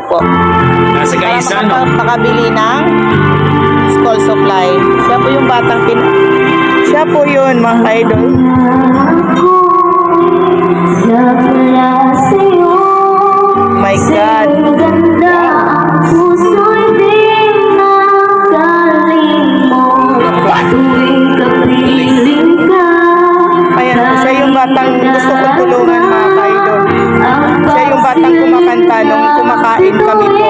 po. Nasa Gaisa, no? Para makabili ng school supply. Siya po yung batang siya po yun, mga idol. My God. Ayan, siya yung batang gusto kong tulungan, mga idol. Siya yung batang kumakanta nung kumakain kami po